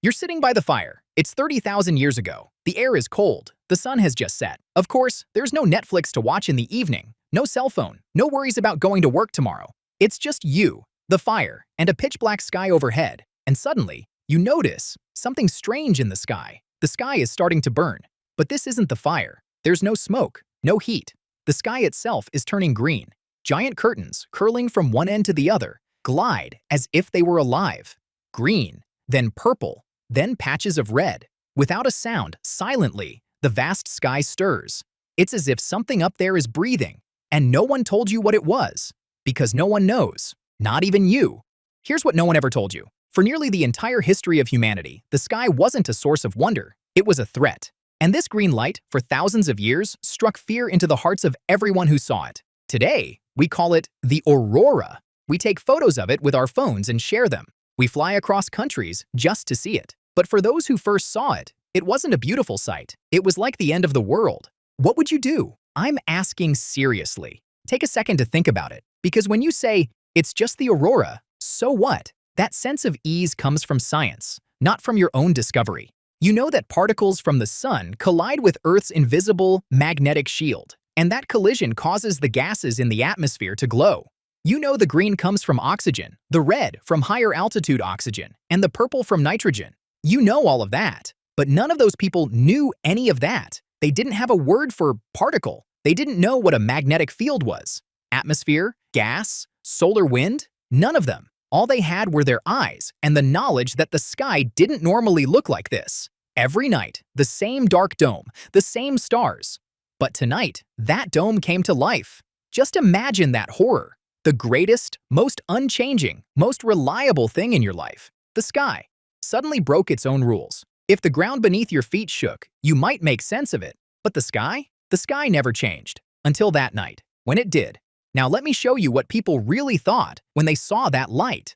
You're sitting by the fire. It's 30,000 years ago. The air is cold. The sun has just set. Of course, there's no Netflix to watch in the evening, no cell phone, no worries about going to work tomorrow. It's just you, the fire, and a pitch-black sky overhead. And suddenly, you notice something strange in the sky. The sky is starting to burn. But this isn't the fire. There's no smoke, no heat. The sky itself is turning green. Giant curtains, curling from one end to the other, glide as if they were alive. Green, then purple, then patches of red. Without a sound, silently, the vast sky stirs. It's as if something up there is breathing, and no one told you what it was, because no one knows, not even you. Here's what no one ever told you. For nearly the entire history of humanity, the sky wasn't a source of wonder, it was a threat. And this green light, for thousands of years, struck fear into the hearts of everyone who saw it. Today, we call it the Aurora. We take photos of it with our phones and share them. We fly across countries just to see it. But for those who first saw it, it wasn't a beautiful sight. It was like the end of the world. What would you do? I'm asking seriously. Take a second to think about it. Because when you say, it's just the aurora, so what? That sense of ease comes from science, not from your own discovery. You know that particles from the sun collide with Earth's invisible magnetic shield, and that collision causes the gases in the atmosphere to glow. You know the green comes from oxygen, the red from higher altitude oxygen, and the purple from nitrogen. You know all of that, but none of those people knew any of that. They didn't have a word for particle. They didn't know what a magnetic field was. Atmosphere, gas, solar wind, none of them. All they had were their eyes and the knowledge that the sky didn't normally look like this. Every night, the same dark dome, the same stars. But tonight, that dome came to life. Just imagine that horror. The greatest, most unchanging, most reliable thing in your life, the sky, suddenly broke its own rules. If the ground beneath your feet shook, you might make sense of it. But the sky? The sky never changed. Until that night, when it did. Now let me show you what people really thought when they saw that light.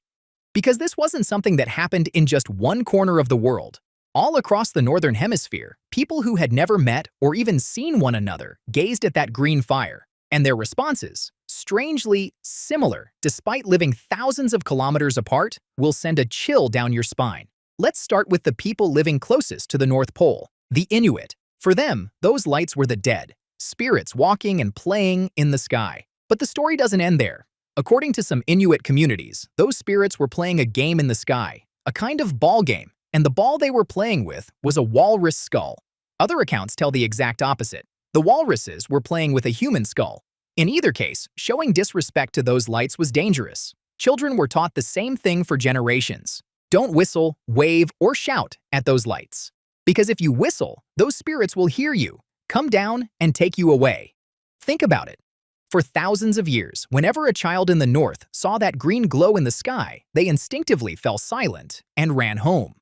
Because this wasn't something that happened in just one corner of the world. All across the northern hemisphere, people who had never met or even seen one another gazed at that green fire, and their responses, strangely similar despite living thousands of kilometers apart, will send a chill down your spine. Let's start with the people living closest to the North Pole, the Inuit. For them, those lights were the dead, spirits walking and playing in the sky. But the story doesn't end there. According to some Inuit communities, those spirits were playing a game in the sky, a kind of ball game, and the ball they were playing with was a walrus skull. Other accounts tell the exact opposite. The walruses were playing with a human skull. In either case, showing disrespect to those lights was dangerous. Children were taught the same thing for generations. Don't whistle, wave, or shout at those lights. Because if you whistle, those spirits will hear you, come down, and take you away. Think about it. For thousands of years, whenever a child in the north saw that green glow in the sky, they instinctively fell silent and ran home.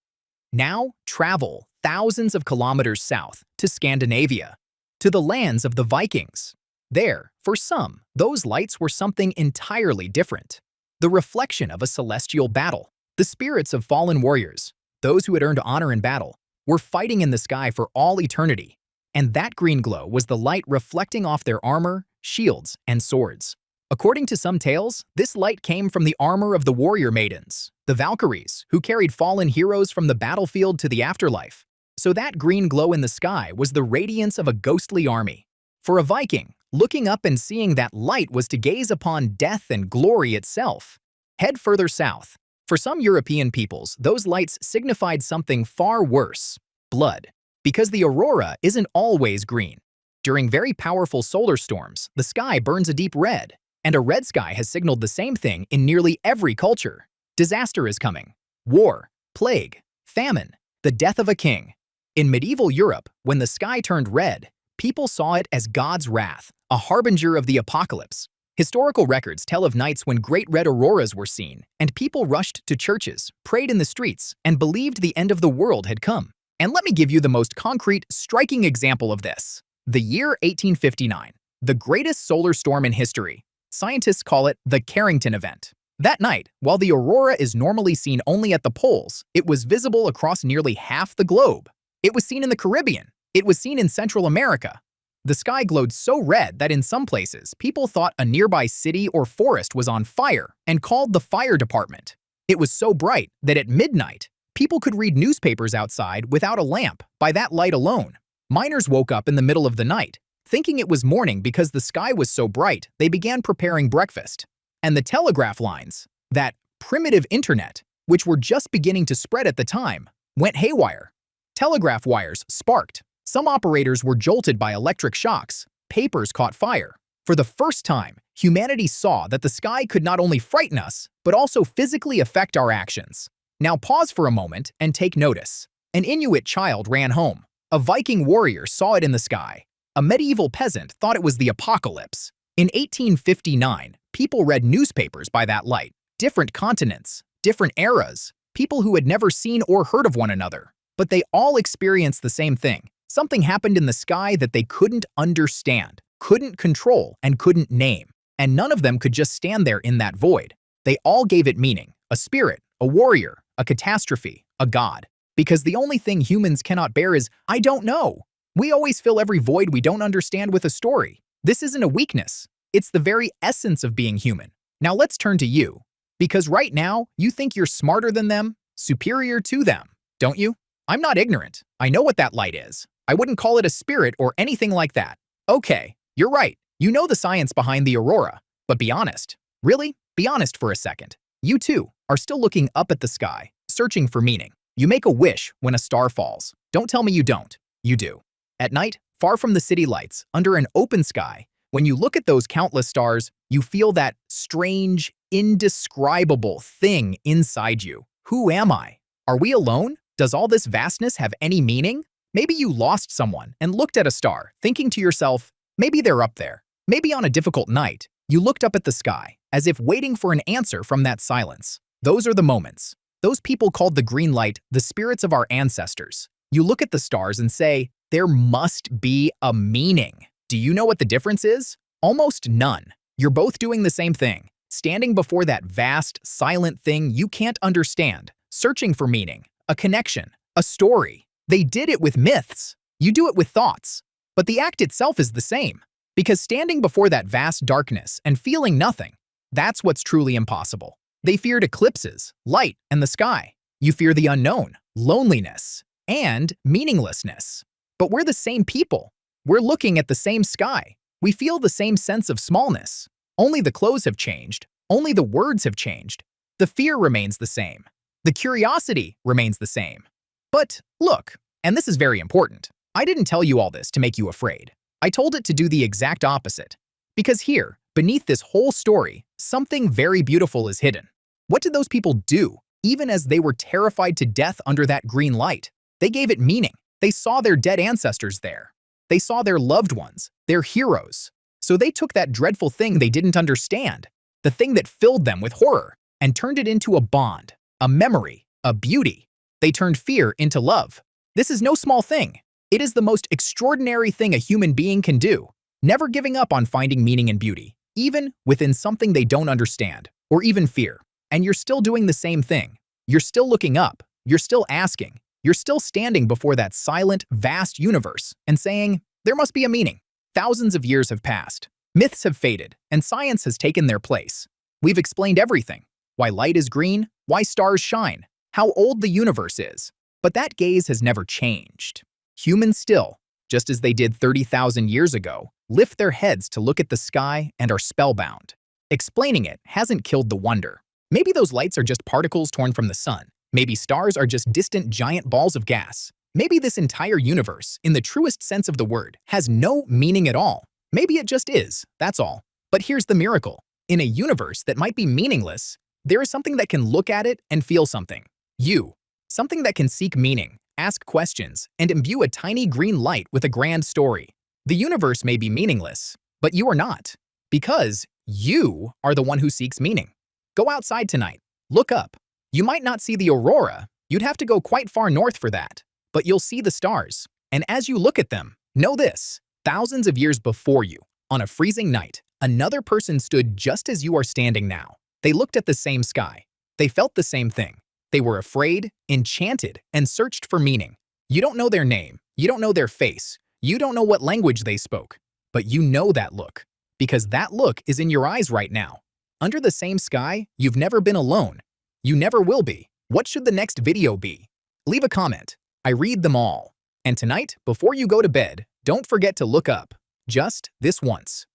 Now, travel thousands of kilometers south to Scandinavia, to the lands of the Vikings. There, for some, those lights were something entirely different. The reflection of a celestial battle. The spirits of fallen warriors, those who had earned honor in battle, were fighting in the sky for all eternity. And that green glow was the light reflecting off their armor, shields, and swords. According to some tales, this light came from the armor of the warrior maidens, the Valkyries, who carried fallen heroes from the battlefield to the afterlife. So that green glow in the sky was the radiance of a ghostly army. For a Viking, looking up and seeing that light was to gaze upon death and glory itself. Head further south. For some European peoples, those lights signified something far worse, blood. Because the aurora isn't always green. During very powerful solar storms, the sky burns a deep red, and a red sky has signaled the same thing in nearly every culture. Disaster is coming. War, plague, famine, the death of a king. In medieval Europe, when the sky turned red, people saw it as God's wrath, a harbinger of the apocalypse. Historical records tell of nights when great red auroras were seen, and people rushed to churches, prayed in the streets, and believed the end of the world had come. And let me give you the most concrete, striking example of this. The year 1859, the greatest solar storm in history. Scientists call it the Carrington event. That night, while the aurora is normally seen only at the poles, it was visible across nearly half the globe. It was seen in the Caribbean. It was seen in Central America. The sky glowed so red that in some places, people thought a nearby city or forest was on fire and called the fire department. It was so bright that at midnight, People could read newspapers outside without a lamp by that light alone. Miners woke up in the middle of the night, thinking it was morning because the sky was so bright they began preparing breakfast. And the telegraph lines, that primitive internet, which were just beginning to spread at the time, went haywire. Telegraph wires sparked. Some operators were jolted by electric shocks. Papers caught fire. For the first time, humanity saw that the sky could not only frighten us, but also physically affect our actions. Now pause for a moment and take notice. An Inuit child ran home. A Viking warrior saw it in the sky. A medieval peasant thought it was the apocalypse. In 1859, people read newspapers by that light. Different continents, different eras, people who had never seen or heard of one another. But they all experienced the same thing. Something happened in the sky that they couldn't understand, couldn't control, and couldn't name. And none of them could just stand there in that void. They all gave it meaning, a spirit, a warrior, a catastrophe, a god. Because the only thing humans cannot bear is, I don't know. We always fill every void we don't understand with a story. This isn't a weakness. It's the very essence of being human. Now let's turn to you. Because right now, you think you're smarter than them, superior to them, don't you? I'm not ignorant. I know what that light is. I wouldn't call it a spirit or anything like that. Okay, you're right. You know the science behind the Aurora. But be honest. Really? Be honest for a second. You too are still looking up at the sky, searching for meaning. You make a wish when a star falls. Don't tell me you don't. You do. At night, far from the city lights, under an open sky, when you look at those countless stars, you feel that strange, indescribable thing inside you. Who am I? Are we alone? Does all this vastness have any meaning? Maybe you lost someone and looked at a star, thinking to yourself, maybe they're up there. Maybe on a difficult night, you looked up at the sky, as if waiting for an answer from that silence. Those are the moments. Those people called the green light the spirits of our ancestors. You look at the stars and say, there must be a meaning. Do you know what the difference is? Almost none. You're both doing the same thing, standing before that vast, silent thing you can't understand, searching for meaning, a connection, a story. They did it with myths. You do it with thoughts. But the act itself is the same. Because standing before that vast darkness and feeling nothing, that's what's truly impossible. They feared eclipses, light, and the sky. You fear the unknown, loneliness, and meaninglessness. But we're the same people. We're looking at the same sky. We feel the same sense of smallness. Only the clothes have changed. Only the words have changed. The fear remains the same. The curiosity remains the same. But look, and this is very important, I didn't tell you all this to make you afraid. I told it to do the exact opposite. Because here, beneath this whole story, something very beautiful is hidden. What did those people do, even as they were terrified to death under that green light? They gave it meaning. They saw their dead ancestors there. They saw their loved ones, their heroes. So they took that dreadful thing they didn't understand, the thing that filled them with horror, and turned it into a bond, a memory, a beauty. They turned fear into love. This is no small thing. It is the most extraordinary thing a human being can do, never giving up on finding meaning and beauty, even within something they don't understand, or even fear. And you're still doing the same thing. You're still looking up. You're still asking. You're still standing before that silent, vast universe and saying, there must be a meaning. Thousands of years have passed. Myths have faded, and science has taken their place. We've explained everything. Why light is green, why stars shine, how old the universe is. But that gaze has never changed. Humans still, just as they did 30,000 years ago, lift their heads to look at the sky and are spellbound. Explaining it hasn't killed the wonder. Maybe those lights are just particles torn from the sun. Maybe stars are just distant giant balls of gas. Maybe this entire universe, in the truest sense of the word, has no meaning at all. Maybe it just is, that's all. But here's the miracle. In a universe that might be meaningless, there is something that can look at it and feel something. You. Something that can seek meaning, ask questions, and imbue a tiny green light with a grand story. The universe may be meaningless, but you are not. Because you are the one who seeks meaning. Go outside tonight. Look up. You might not see the Aurora. You'd have to go quite far north for that. But you'll see the stars. And as you look at them, know this. Thousands of years before you, on a freezing night, another person stood just as you are standing now. They looked at the same sky. They felt the same thing. They were afraid, enchanted, and searched for meaning. You don't know their name. You don't know their face. You don't know what language they spoke. But you know that look. Because that look is in your eyes right now. Under the same sky, you've never been alone. You never will be. What should the next video be? Leave a comment. I read them all. And tonight, before you go to bed, don't forget to look up. Just this once.